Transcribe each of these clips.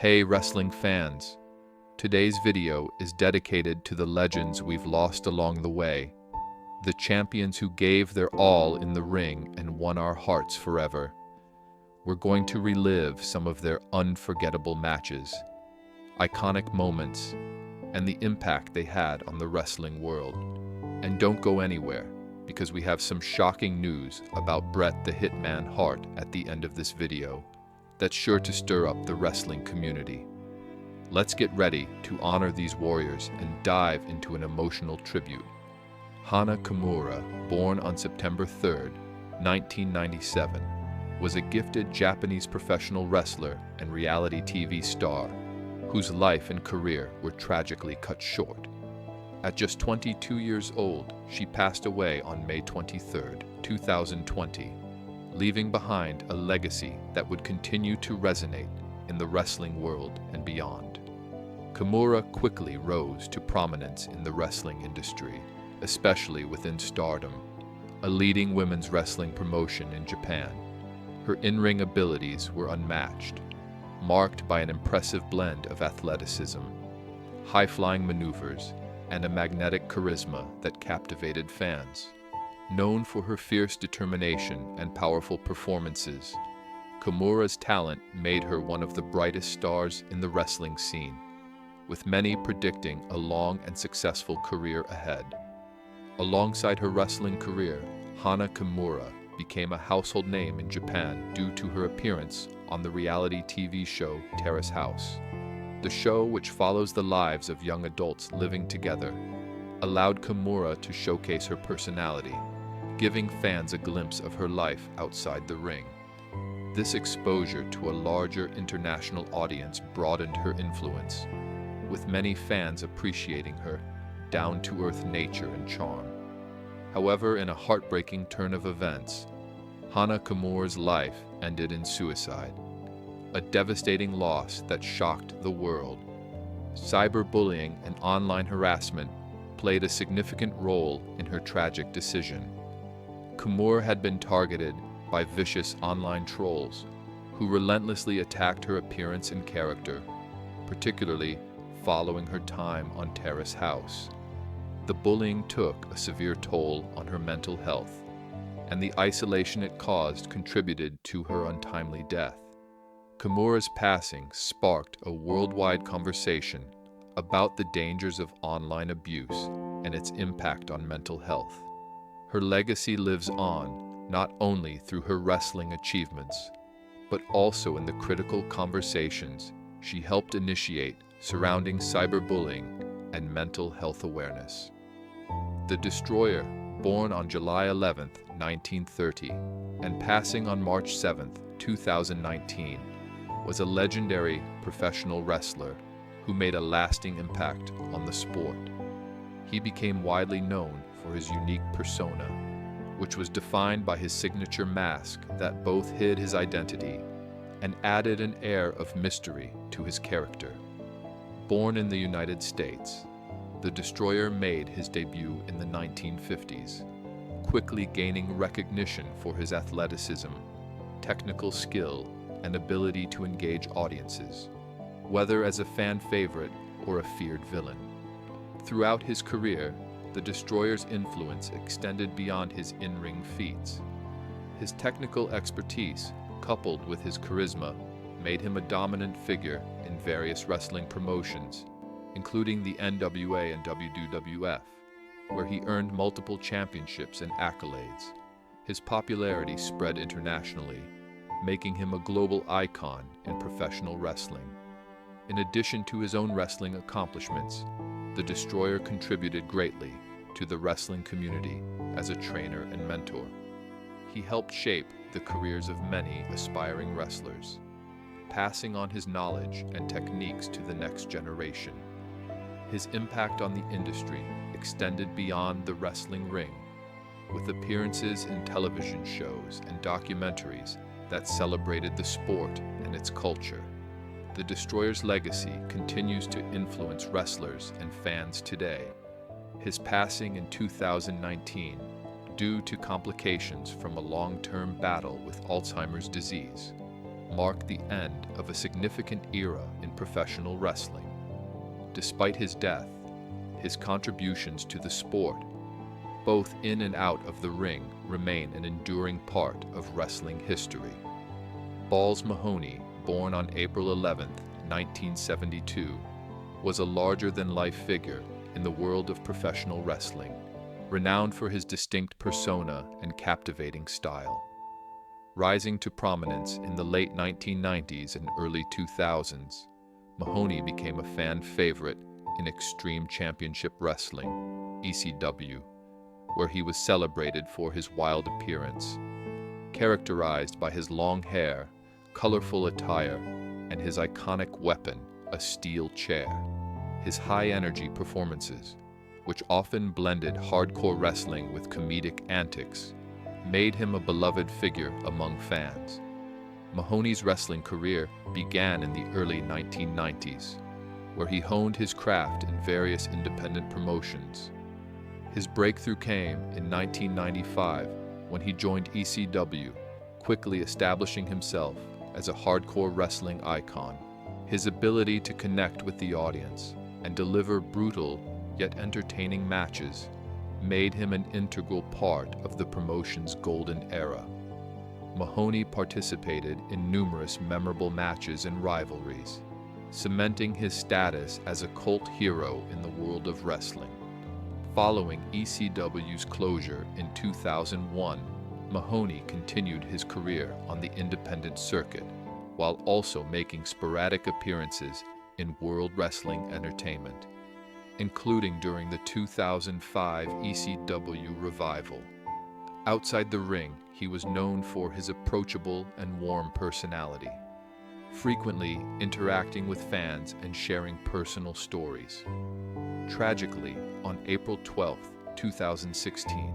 Hey wrestling fans! Today's video is dedicated to the legends we've lost along the way, the champions who gave their all in the ring and won our hearts forever. We're going to relive some of their unforgettable matches, iconic moments, and the impact they had on the wrestling world. And don't go anywhere, because we have some shocking news about Bret the Hitman Hart at the end of this video that's sure to stir up the wrestling community. Let's get ready to honor these warriors and dive into an emotional tribute. Hana Kimura, born on September 3rd, 1997, was a gifted Japanese professional wrestler and reality TV star whose life and career were tragically cut short. At just 22 years old, she passed away on May 23, 2020, leaving behind a legacy that would continue to resonate in the wrestling world and beyond. Kimura quickly rose to prominence in the wrestling industry, especially within Stardom, a leading women's wrestling promotion in Japan. Her in-ring abilities were unmatched, marked by an impressive blend of athleticism, high-flying maneuvers, and a magnetic charisma that captivated fans. Known for her fierce determination and powerful performances, Kimura's talent made her one of the brightest stars in the wrestling scene, with many predicting a long and successful career ahead. Alongside her wrestling career, Hana Kimura became a household name in Japan due to her appearance on the reality TV show Terrace House. The show, which follows the lives of young adults living together, allowed Kimura to showcase her personality, giving fans a glimpse of her life outside the ring. This exposure to a larger international audience broadened her influence, with many fans appreciating her down-to-earth nature and charm. However, in a heartbreaking turn of events, Hana Kimura's life ended in suicide, a devastating loss that shocked the world. Cyberbullying and online harassment played a significant role in her tragic decision. Kimura had been targeted by vicious online trolls who relentlessly attacked her appearance and character, particularly following her time on Terrace House. The bullying took a severe toll on her mental health, and the isolation it caused contributed to her untimely death. Kimura's passing sparked a worldwide conversation about the dangers of online abuse and its impact on mental health. Her legacy lives on not only through her wrestling achievements, but also in the critical conversations she helped initiate surrounding cyberbullying and mental health awareness. The Destroyer, born on July 11, 1930, and passing on March 7, 2019, was a legendary professional wrestler who made a lasting impact on the sport. He became widely known for his unique persona, which was defined by his signature mask that both hid his identity and added an air of mystery to his character. Born in the United States, the Destroyer made his debut in the 1950s, quickly gaining recognition for his athleticism, technical skill, and ability to engage audiences, whether as a fan favorite or a feared villain. Throughout his career, the Destroyer's influence extended beyond his in-ring feats. His technical expertise, coupled with his charisma, made him a dominant figure in various wrestling promotions, including the NWA and WWF, where he earned multiple championships and accolades. His popularity spread internationally, making him a global icon in professional wrestling. In addition to his own wrestling accomplishments, the Destroyer contributed greatly to the wrestling community as a trainer and mentor. He helped shape the careers of many aspiring wrestlers, passing on his knowledge and techniques to the next generation. His impact on the industry extended beyond the wrestling ring, with appearances in television shows and documentaries that celebrated the sport and its culture. The Destroyer's legacy continues to influence wrestlers and fans today. His passing in 2019, due to complications from a long-term battle with Alzheimer's disease, marked the end of a significant era in professional wrestling. Despite his death, his contributions to the sport, both in and out of the ring, remain an enduring part of wrestling history. Balls Mahoney, born on April 11, 1972, was a larger-than-life figure in the world of professional wrestling, renowned for his distinct persona and captivating style. Rising to prominence in the late 1990s and early 2000s, Mahoney became a fan favorite in Extreme Championship Wrestling, ECW, where he was celebrated for his wild appearance. Characterized by his long hair, colorful attire, and his iconic weapon, a steel chair. His high-energy performances, which often blended hardcore wrestling with comedic antics, made him a beloved figure among fans. Mahoney's wrestling career began in the early 1990s, where he honed his craft in various independent promotions. His breakthrough came in 1995 when he joined ECW, quickly establishing himself as a hardcore wrestling icon. His ability to connect with the audience and deliver brutal yet entertaining matches made him an integral part of the promotion's golden era. Mahoney participated in numerous memorable matches and rivalries, cementing his status as a cult hero in the world of wrestling. Following ECW's closure in 2001, Mahoney continued his career on the independent circuit, while also making sporadic appearances in World Wrestling Entertainment, including during the 2005 ECW revival. Outside the ring, he was known for his approachable and warm personality, frequently interacting with fans and sharing personal stories. Tragically, on April 12, 2016,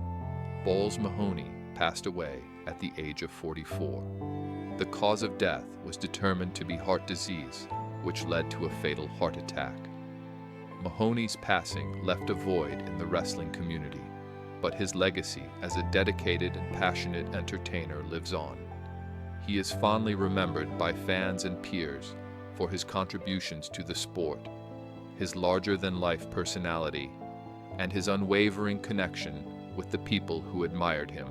Balls Mahoney passed away at the age of 44. The cause of death was determined to be heart disease, which led to a fatal heart attack. Mahoney's passing left a void in the wrestling community, but his legacy as a dedicated and passionate entertainer lives on. He is fondly remembered by fans and peers for his contributions to the sport, his larger-than-life personality, and his unwavering connection with the people who admired him.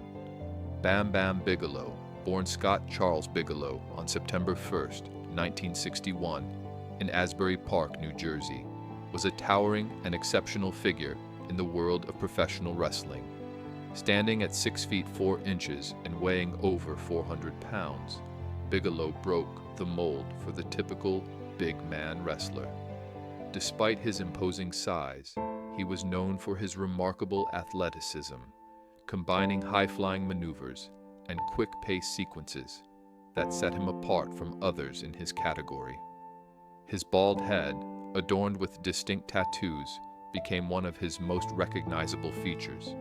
Bam Bam Bigelow, born Scott Charles Bigelow on September 1, 1961, in Asbury Park, New Jersey, was a towering and exceptional figure in the world of professional wrestling. Standing at 6 feet 4 inches and weighing over 400 pounds, Bigelow broke the mold for the typical big man wrestler. Despite his imposing size, he was known for his remarkable athleticism, combining high-flying maneuvers and quick-paced sequences that set him apart from others in his category. His bald head, adorned with distinct tattoos, became one of his most recognizable features,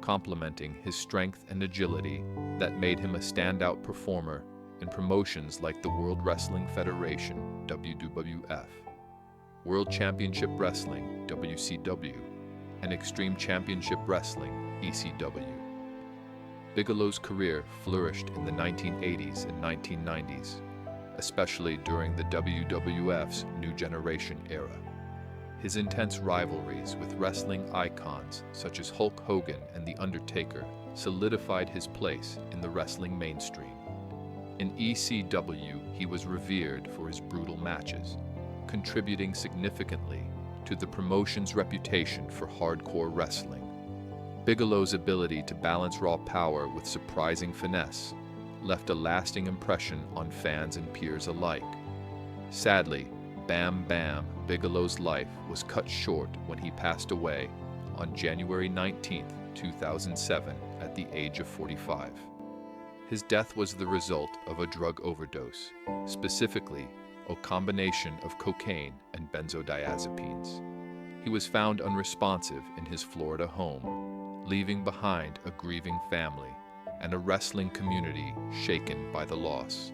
complementing his strength and agility that made him a standout performer in promotions like the World Wrestling Federation, WWF, World Championship Wrestling, WCW, and Extreme Championship Wrestling, ECW. Bigelow's career flourished in the 1980s and 1990s, especially during the WWF's New Generation era. His intense rivalries with wrestling icons such as Hulk Hogan and The Undertaker solidified his place in the wrestling mainstream. In ECW, he was revered for his brutal matches, contributing significantly to the promotion's reputation for hardcore wrestling. Bigelow's ability to balance raw power with surprising finesse left a lasting impression on fans and peers alike. Sadly, Bam Bam Bigelow's life was cut short when he passed away on January 19, 2007, at the age of 45. His death was the result of a drug overdose, specifically a combination of cocaine and benzodiazepines. He was found unresponsive in his Florida home, leaving behind a grieving family and a wrestling community shaken by the loss.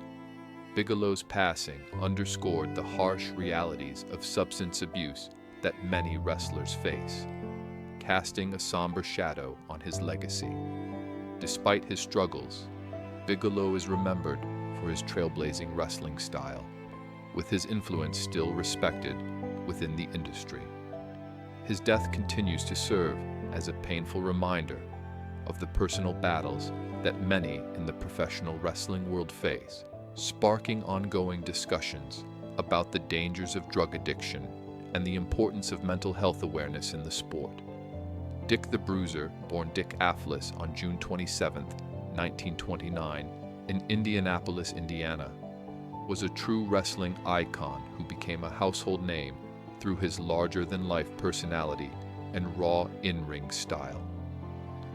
Bigelow's passing underscored the harsh realities of substance abuse that many wrestlers face, casting a somber shadow on his legacy. Despite his struggles, Bigelow is remembered for his trailblazing wrestling style, with his influence still respected within the industry. His death continues to serve as a painful reminder of the personal battles that many in the professional wrestling world face, sparking ongoing discussions about the dangers of drug addiction and the importance of mental health awareness in the sport. Dick the Bruiser, born Dick Afflis on June 27, 1929, in Indianapolis, Indiana, was a true wrestling icon who became a household name through his larger-than-life personality and raw in-ring style.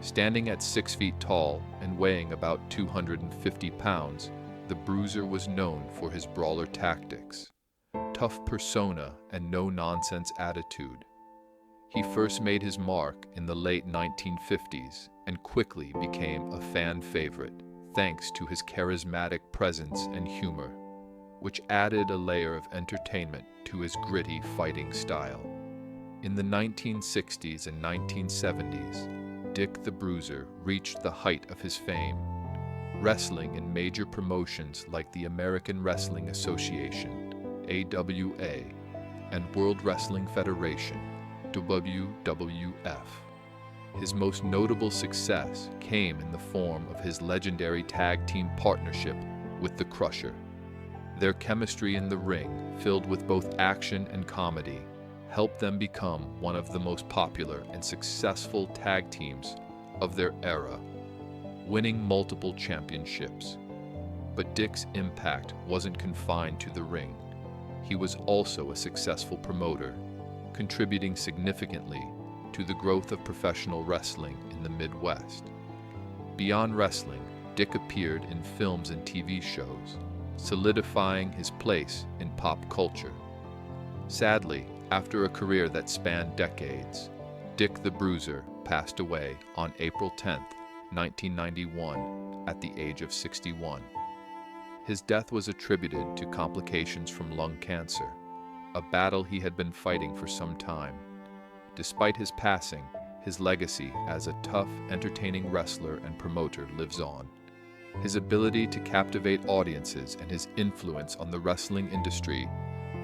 Standing at 6 feet tall and weighing about 250 pounds, the Bruiser was known for his brawler tactics, tough persona, and no-nonsense attitude. He first made his mark in the late 1950s and quickly became a fan favorite, thanks to his charismatic presence and humor, which added a layer of entertainment to his gritty fighting style. In the 1960s and 1970s, Dick the Bruiser reached the height of his fame, wrestling in major promotions like the American Wrestling Association, AWA, and World Wrestling Federation, WWF. His most notable success came in the form of his legendary tag team partnership with the Crusher. Their chemistry in the ring, filled with both action and comedy, helped them become one of the most popular and successful tag teams of their era, winning multiple championships. But Dick's impact wasn't confined to the ring. He was also a successful promoter, contributing significantly to the growth of professional wrestling in the Midwest. Beyond wrestling, Dick appeared in films and TV shows, solidifying his place in pop culture. Sadly, after a career that spanned decades, Dick the Bruiser passed away on April 10, 1991, at the age of 61. His death was attributed to complications from lung cancer, a battle he had been fighting for some time. Despite his passing, his legacy as a tough, entertaining wrestler and promoter lives on. His ability to captivate audiences and his influence on the wrestling industry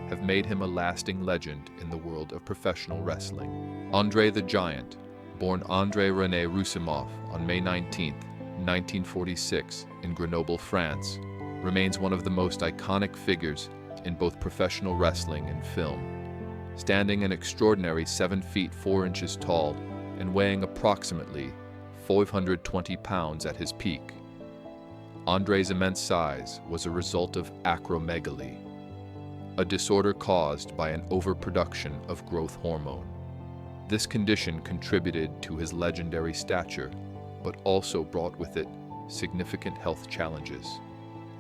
have made him a lasting legend in the world of professional wrestling. Andre the Giant, born André René Roussimoff on May 19, 1946, in Grenoble, France, remains one of the most iconic figures in both professional wrestling and film. Standing an extraordinary 7 feet 4 inches tall and weighing approximately 520 pounds at his peak, André's immense size was a result of acromegaly, a disorder caused by an overproduction of growth hormone. This condition contributed to his legendary stature, but also brought with it significant health challenges.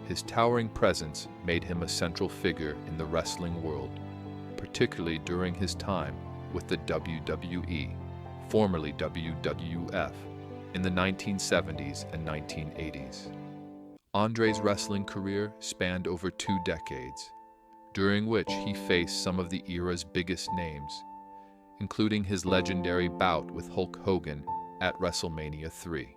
His towering presence made him a central figure in the wrestling world, particularly during his time with the WWE, formerly WWF, in the 1970s and 1980s. André's wrestling career spanned over 2 decades, during which he faced some of the era's biggest names, including his legendary bout with Hulk Hogan at WrestleMania 3.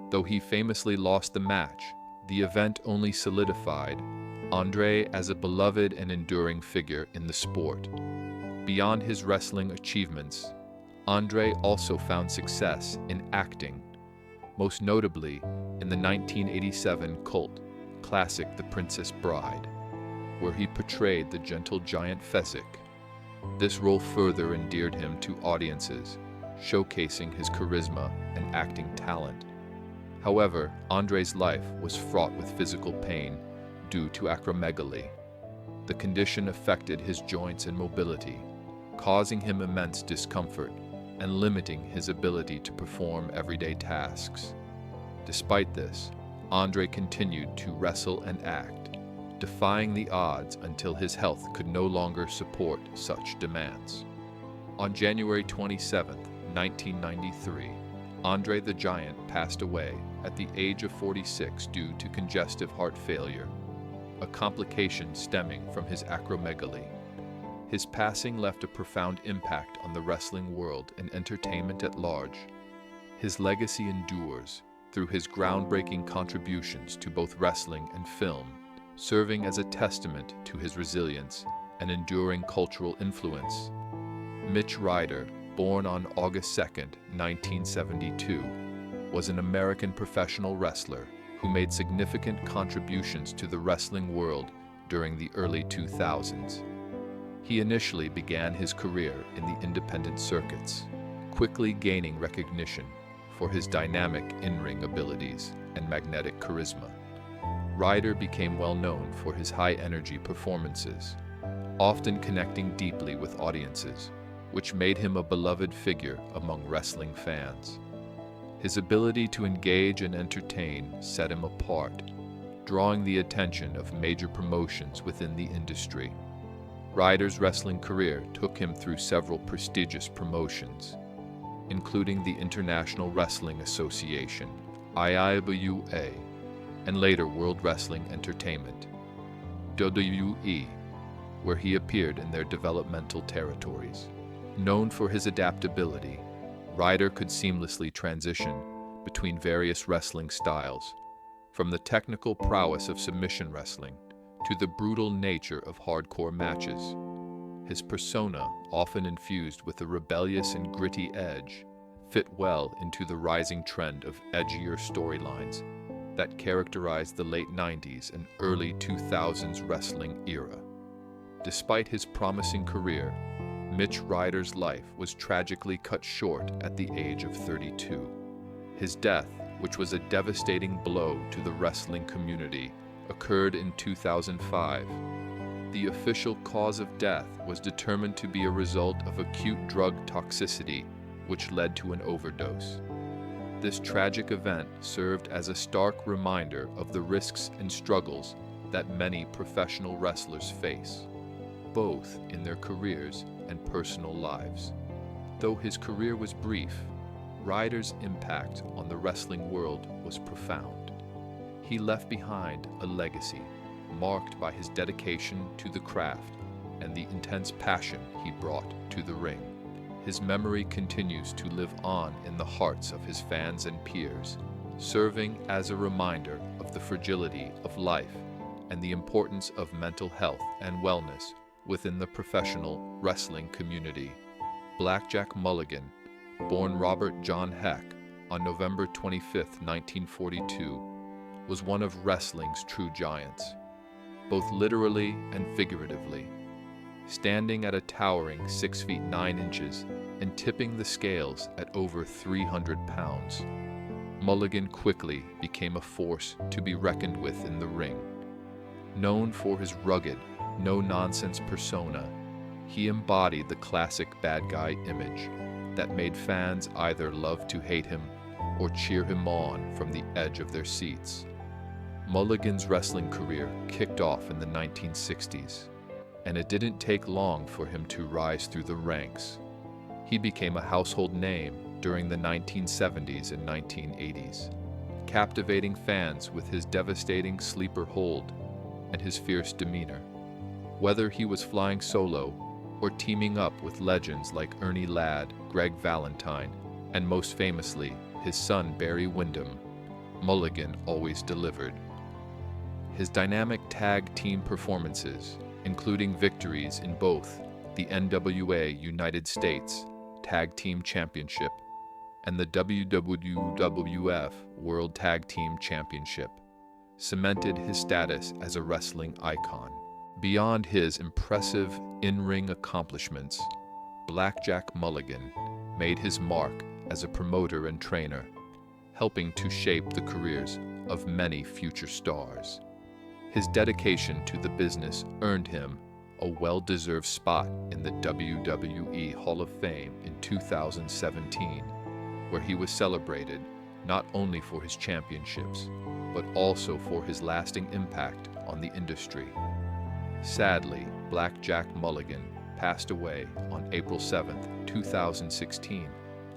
Though he famously lost the match, the event only solidified André as a beloved and enduring figure in the sport. Beyond his wrestling achievements, André also found success in acting, most notably in the 1987 cult classic The Princess Bride, where he portrayed the gentle giant Fezzik. This role further endeared him to audiences, showcasing his charisma and acting talent. However, André's life was fraught with physical pain due to acromegaly. The condition affected his joints and mobility, causing him immense discomfort and limiting his ability to perform everyday tasks. Despite this, André continued to wrestle and act, defying the odds until his health could no longer support such demands. On January 27, 1993, André the Giant passed away at the age of 46 due to congestive heart failure, a complication stemming from his acromegaly. His passing left a profound impact on the wrestling world and entertainment at large. His legacy endures, through his groundbreaking contributions to both wrestling and film, serving as a testament to his resilience and enduring cultural influence. Mitch Ryder, born on August 2, 1972, was an American professional wrestler who made significant contributions to the wrestling world during the early 2000s. He initially began his career in the independent circuits, quickly gaining recognition for his dynamic in-ring abilities and magnetic charisma. Ryder became well known for his high-energy performances, often connecting deeply with audiences, which made him a beloved figure among wrestling fans. His ability to engage and entertain set him apart, drawing the attention of major promotions within the industry. Ryder's wrestling career took him through several prestigious promotions, including the International Wrestling Association, IIWA, and later World Wrestling Entertainment, WWE, where he appeared in their developmental territories. Known for his adaptability, Ryder could seamlessly transition between various wrestling styles, from the technical prowess of submission wrestling to the brutal nature of hardcore matches. His persona, often infused with a rebellious and gritty edge, fit well into the rising trend of edgier storylines that characterized the late 90s and early 2000s wrestling era. Despite his promising career, Mitch Ryder's life was tragically cut short at the age of 32. His death, which was a devastating blow to the wrestling community, occurred in 2005. The official cause of death was determined to be a result of acute drug toxicity, which led to an overdose. This tragic event served as a stark reminder of the risks and struggles that many professional wrestlers face, both in their careers and personal lives. Though his career was brief, Ryder's impact on the wrestling world was profound. He left behind a legacy marked by his dedication to the craft and the intense passion he brought to the ring. His memory continues to live on in the hearts of his fans and peers, serving as a reminder of the fragility of life and the importance of mental health and wellness within the professional wrestling community. Blackjack Mulligan, born Robert John Heck on November 25, 1942, was one of wrestling's true giants, both literally and figuratively. Standing at a towering 6 feet 9 inches and tipping the scales at over 300 pounds, Mulligan quickly became a force to be reckoned with in the ring. Known for his rugged, no-nonsense persona, he embodied the classic bad guy image that made fans either love to hate him or cheer him on from the edge of their seats. Mulligan's wrestling career kicked off in the 1960s, and it didn't take long for him to rise through the ranks. He became a household name during the 1970s and 1980s, captivating fans with his devastating sleeper hold and his fierce demeanor. Whether he was flying solo or teaming up with legends like Ernie Ladd, Greg Valentine, and most famously, his son Barry Windham, Mulligan always delivered. His dynamic tag team performances, including victories in both the NWA United States Tag Team Championship and the WWF World Tag Team Championship, cemented his status as a wrestling icon. Beyond his impressive in-ring accomplishments, Blackjack Mulligan made his mark as a promoter and trainer, helping to shape the careers of many future stars. His dedication to the business earned him a well-deserved spot in the WWE Hall of Fame in 2017, where he was celebrated not only for his championships, but also for his lasting impact on the industry. Sadly, Blackjack Mulligan passed away on April 7, 2016,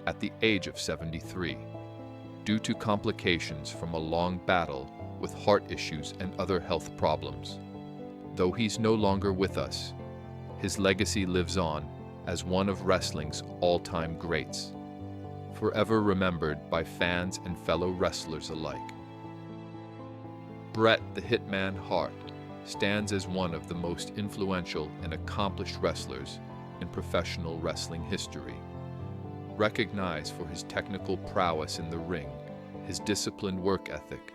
at the age of 73, due to complications from a long battle with heart issues and other health problems. Though he's no longer with us, his legacy lives on as one of wrestling's all-time greats. forever remembered by fans and fellow wrestlers alike. Bret the Hitman Hart stands as one of the most influential and accomplished wrestlers in professional wrestling history. Recognized for his technical prowess in the ring, his disciplined work ethic,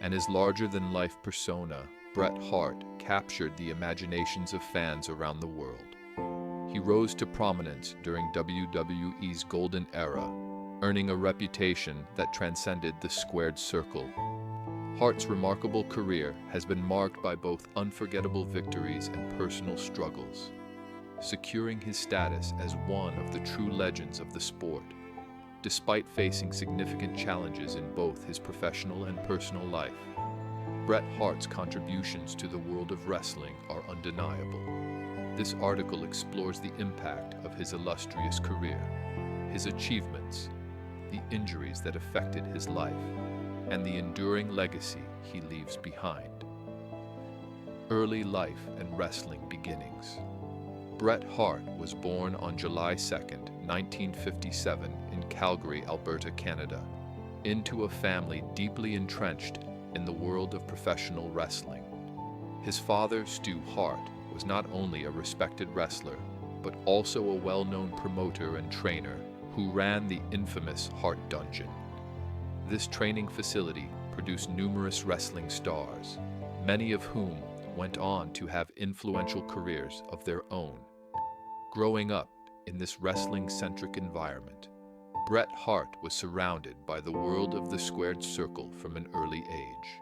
and his larger-than-life persona, Bret Hart captured the imaginations of fans around the world. He rose to prominence during WWE's golden era, earning a reputation that transcended the squared circle. Hart's remarkable career has been marked by both unforgettable victories and personal struggles, securing his status as one of the true legends of the sport. Despite facing significant challenges in both his professional and personal life, Bret Hart's contributions to the world of wrestling are undeniable. This article explores the impact of his illustrious career, his achievements, the injuries that affected his life, and the enduring legacy he leaves behind. Early life and wrestling beginnings. Bret Hart was born on July 2, 1957 in Calgary, Alberta, Canada, into a family deeply entrenched in the world of professional wrestling. His father, Stu Hart, was not only a respected wrestler, but also a well-known promoter and trainer who ran the infamous Hart Dungeon. This training facility produced numerous wrestling stars, many of whom went on to have influential careers of their own. Growing up in this wrestling-centric environment, Bret Hart was surrounded by the world of the squared circle from an early age.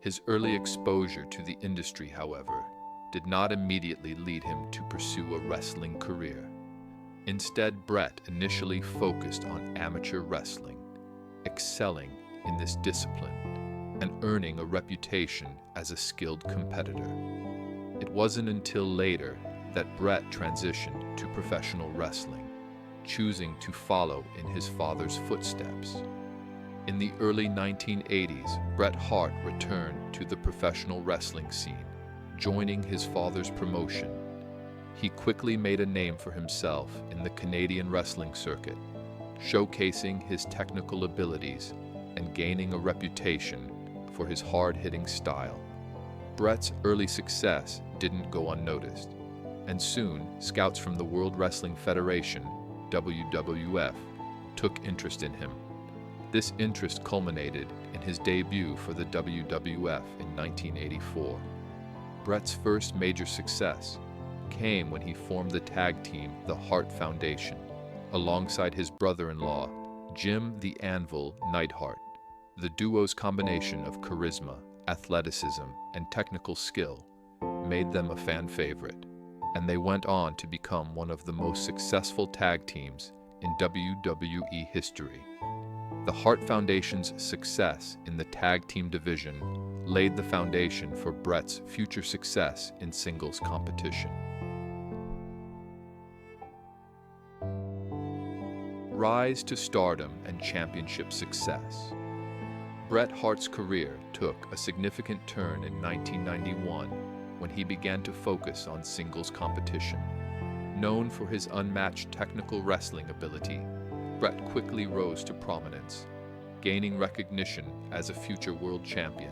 His early exposure to the industry, however, did not immediately lead him to pursue a wrestling career. Instead, Bret initially focused on amateur wrestling, excelling in this discipline and earning a reputation as a skilled competitor. It wasn't until later that Bret transitioned to professional wrestling, choosing to follow in his father's footsteps. In the early 1980s, Bret Hart returned to the professional wrestling scene, joining his father's promotion. He quickly made a name for himself in the Canadian wrestling circuit, showcasing his technical abilities and gaining a reputation for his hard-hitting style. Bret's early success didn't go unnoticed, and soon scouts from the World Wrestling Federation, WWF, took interest in him. This interest culminated in his debut for the WWF in 1984. Bret's first major success came when he formed the tag team, the Hart Foundation, alongside his brother-in-law, Jim the Anvil Neidhart. The duo's combination of charisma, athleticism, and technical skill made them a fan favorite, and they went on to become one of the most successful tag teams in WWE history. The Hart Foundation's success in the tag team division laid the foundation for Bret's future success in singles competition. Rise to stardom and championship success. Bret Hart's career took a significant turn in 1991 when he began to focus on singles competition. Known for his unmatched technical wrestling ability, Bret quickly rose to prominence, gaining recognition as a future world champion.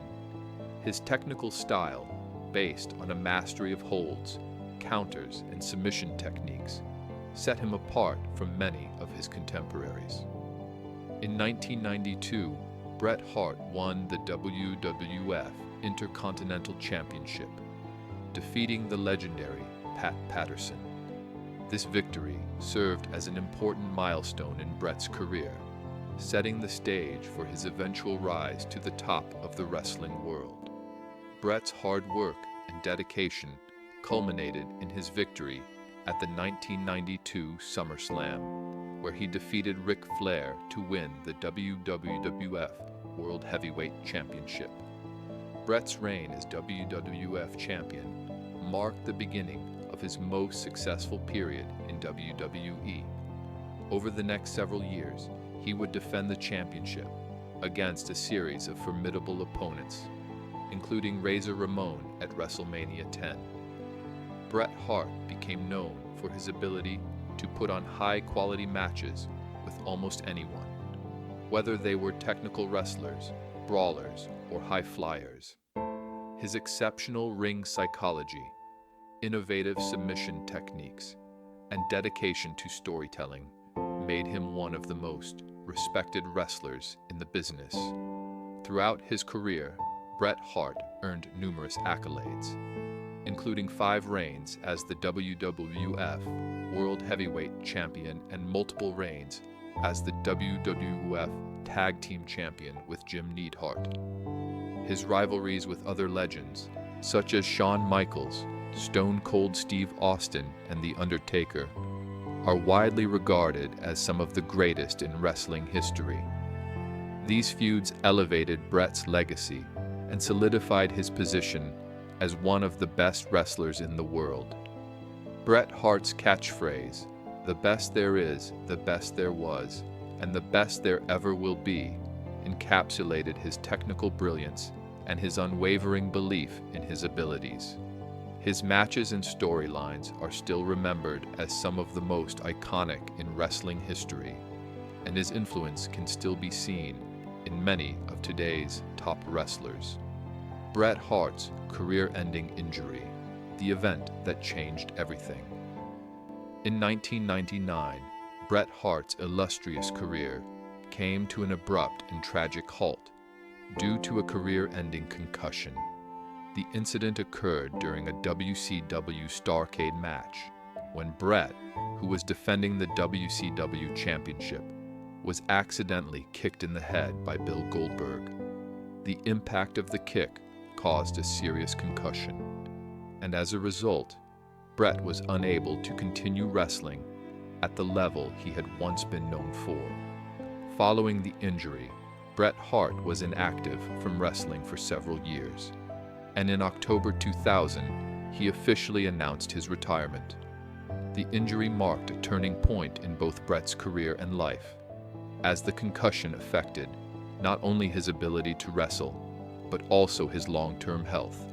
His technical style, based on a mastery of holds, counters, and submission techniques, set him apart from many of his contemporaries. In 1992, Bret Hart won the WWF Intercontinental Championship, defeating the legendary Pat Patterson. This victory served as an important milestone in Bret's career, setting the stage for his eventual rise to the top of the wrestling world. Bret's hard work and dedication culminated in his victory at the 1992 SummerSlam, where he defeated Ric Flair to win the WWF World Heavyweight Championship. Bret's reign as WWF champion marked the beginning of his most successful period in WWE. Over the next several years, he would defend the championship against a series of formidable opponents, including Razor Ramon at WrestleMania 10. Bret Hart became known for his ability to put on high-quality matches with almost anyone, whether they were technical wrestlers, brawlers, or high flyers. His exceptional ring psychology, innovative submission techniques, and dedication to storytelling made him one of the most respected wrestlers in the business. Throughout his career, Bret Hart earned numerous accolades, including 5 reigns as the WWF World Heavyweight Champion and multiple reigns as the WWF Tag Team Champion with Jim Neidhart. His rivalries with other legends, such as Shawn Michaels, Stone Cold Steve Austin, and The Undertaker, are widely regarded as some of the greatest in wrestling history. These feuds elevated Bret's legacy and solidified his position as one of the best wrestlers in the world. Bret Hart's catchphrase, "The best there is, the best there was, and the best there ever will be," encapsulated his technical brilliance and his unwavering belief in his abilities. His matches and storylines are still remembered as some of the most iconic in wrestling history, and his influence can still be seen in many of today's top wrestlers. Bret Hart's career-ending injury, the event that changed everything. In 1999, Bret Hart's illustrious career came to an abrupt and tragic halt due to a career-ending concussion. The incident occurred during a WCW Starrcade match when Bret, who was defending the WCW Championship, was accidentally kicked in the head by Bill Goldberg. The impact of the kick caused a serious concussion, and as a result, Bret was unable to continue wrestling at the level he had once been known for. Following the injury, Bret Hart was inactive from wrestling for several years, and in October 2000, he officially announced his retirement. The injury marked a turning point in both Bret's career and life, as the concussion affected not only his ability to wrestle, but also his long-term health.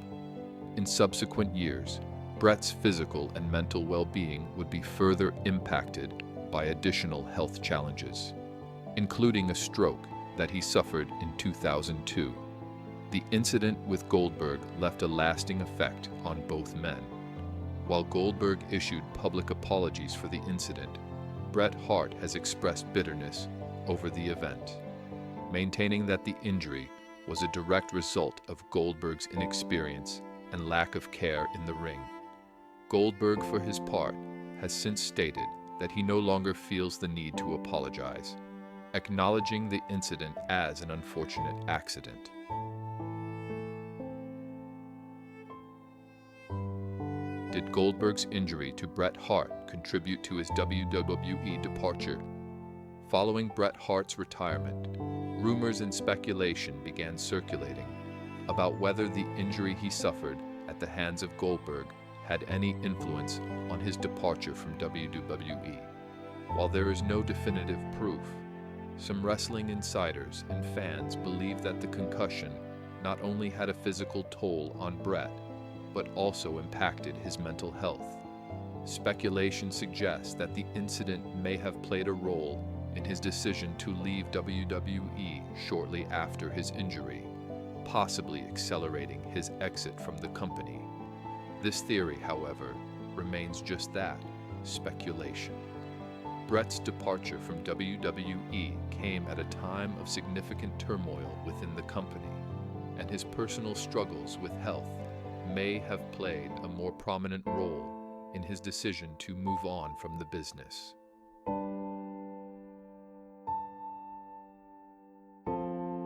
In subsequent years, Bret's physical and mental well-being would be further impacted by additional health challenges, including a stroke that he suffered in 2002. The incident with Goldberg left a lasting effect on both men. While Goldberg issued public apologies for the incident, Bret Hart has expressed bitterness over the event, maintaining that the injury was a direct result of Goldberg's inexperience and lack of care in the ring. Goldberg, for his part, has since stated that he no longer feels the need to apologize, acknowledging the incident as an unfortunate accident. Did Goldberg's injury to Bret Hart contribute to his WWE departure? Following Bret Hart's retirement, rumors and speculation began circulating about whether the injury he suffered at the hands of Goldberg had any influence on his departure from WWE. While there is no definitive proof, some wrestling insiders and fans believe that the concussion not only had a physical toll on Bret, but also impacted his mental health. Speculation suggests that the incident may have played a role in his decision to leave WWE shortly after his injury, possibly accelerating his exit from the company. This theory, however, remains just that, speculation. Bret's departure from WWE came at a time of significant turmoil within the company, and his personal struggles with health may have played a more prominent role in his decision to move on from the business.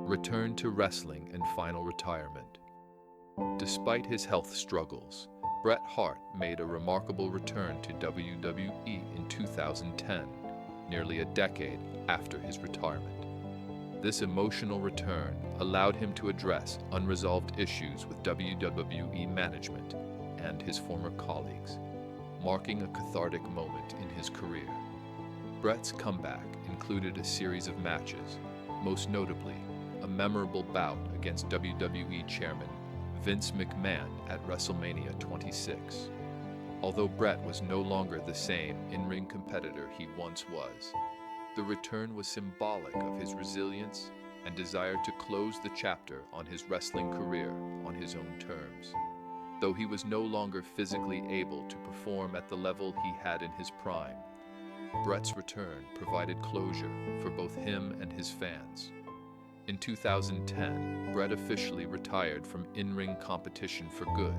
Return to wrestling and final retirement. Despite his health struggles, Bret Hart made a remarkable return to WWE in 2010, nearly a decade after his retirement. This emotional return allowed him to address unresolved issues with WWE management and his former colleagues, marking a cathartic moment in his career. Bret's comeback included a series of matches, most notably a memorable bout against WWE Chairman Vince McMahon at WrestleMania 26. Although Bret was no longer the same in-ring competitor he once was, The return was symbolic of his resilience and desire to close the chapter on his wrestling career on his own terms. Though he was no longer physically able to perform at the level he had in his prime, Bret's return provided closure for both him and his fans. In 2010, Bret officially retired from in-ring competition for good,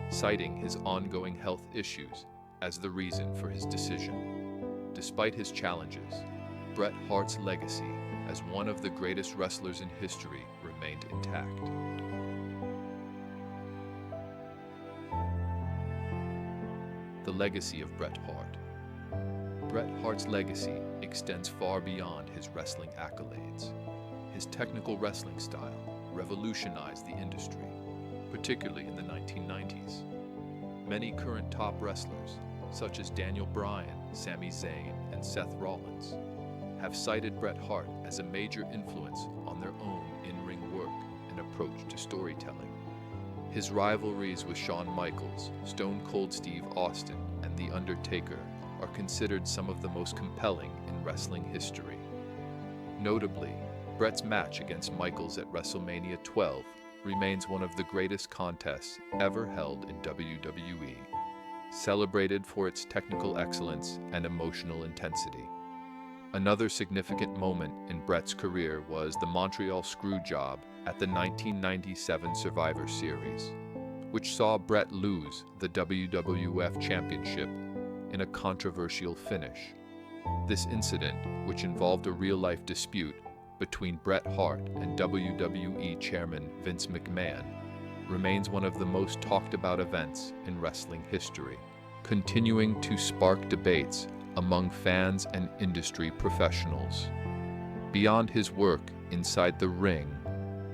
citing his ongoing health issues as the reason for his decision. Despite his challenges, Bret Hart's legacy as one of the greatest wrestlers in history remained intact. The legacy of Bret Hart. Bret Hart's legacy extends far beyond his wrestling accolades. His technical wrestling style revolutionized the industry, particularly in the 1990s. Many current top wrestlers, such as Daniel Bryan, Sami Zayn, and Seth Rollins, have cited Bret Hart as a major influence on their own in-ring work and approach to storytelling. His rivalries with Shawn Michaels, Stone Cold Steve Austin, and The Undertaker are considered some of the most compelling in wrestling history. Notably, Bret's match against Michaels at WrestleMania 12 remains one of the greatest contests ever held in WWE, celebrated for its technical excellence and emotional intensity. Another significant moment in Bret's career was the Montreal Screwjob at the 1997 Survivor Series, which saw Bret lose the WWF Championship in a controversial finish. This incident, which involved a real-life dispute between Bret Hart and WWE Chairman Vince McMahon, remains one of the most talked-about events in wrestling history, continuing to spark debates among fans and industry professionals. Beyond his work inside the ring,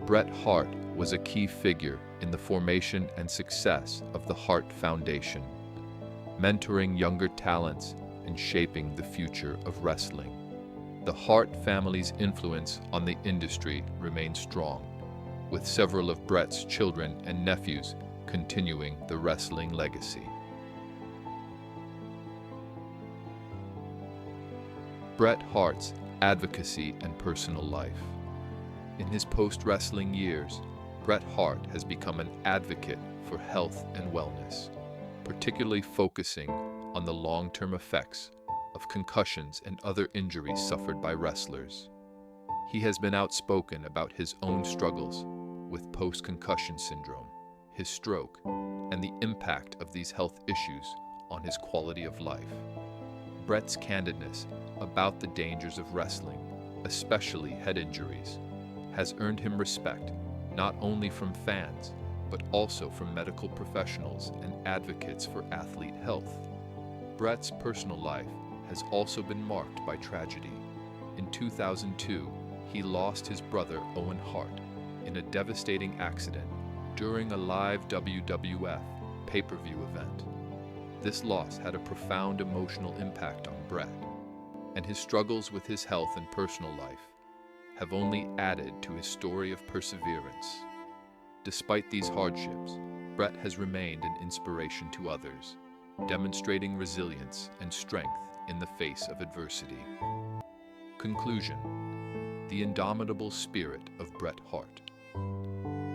Bret Hart was a key figure in the formation and success of the Hart Foundation, mentoring younger talents and shaping the future of wrestling. The Hart family's influence on the industry remains strong, with several of Bret's children and nephews continuing the wrestling legacy. Bret Hart's advocacy and personal life. In his post-wrestling years, Bret Hart has become an advocate for health and wellness, particularly focusing on the long-term effects of concussions and other injuries suffered by wrestlers. He has been outspoken about his own struggles with post-concussion syndrome, his stroke, and the impact of these health issues on his quality of life. Bret's candidness about the dangers of wrestling, especially head injuries, has earned him respect not only from fans, but also from medical professionals and advocates for athlete health. Bret's personal life has also been marked by tragedy. In 2002, he lost his brother Owen Hart in a devastating accident during a live WWF pay-per-view event. This loss had a profound emotional impact on Bret, and his struggles with his health and personal life have only added to his story of perseverance. Despite these hardships, Bret has remained an inspiration to others, demonstrating resilience and strength in the face of adversity. Conclusion: the indomitable spirit of Bret Hart.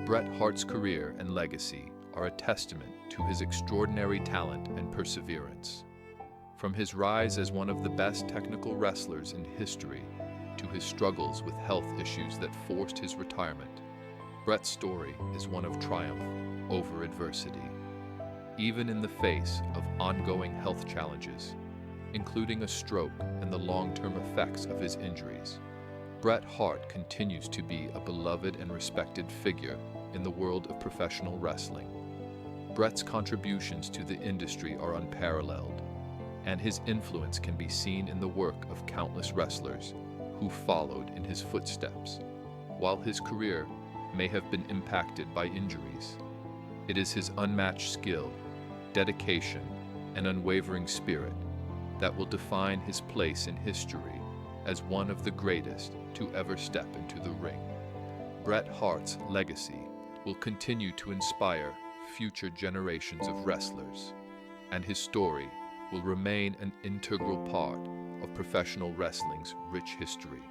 Bret Hart's career and legacy are a testament to his extraordinary talent and perseverance. From his rise as one of the best technical wrestlers in history to his struggles with health issues that forced his retirement, Bret's story is one of triumph over adversity. Even in the face of ongoing health challenges, including a stroke and the long-term effects of his injuries, Bret Hart continues to be a beloved and respected figure in the world of professional wrestling. Bret's contributions to the industry are unparalleled, and his influence can be seen in the work of countless wrestlers who followed in his footsteps. While his career may have been impacted by injuries, it is his unmatched skill, dedication, and unwavering spirit that will define his place in history as one of the greatest to ever step into the ring. Bret Hart's legacy will continue to inspire future generations of wrestlers, and his story will remain an integral part of professional wrestling's rich history.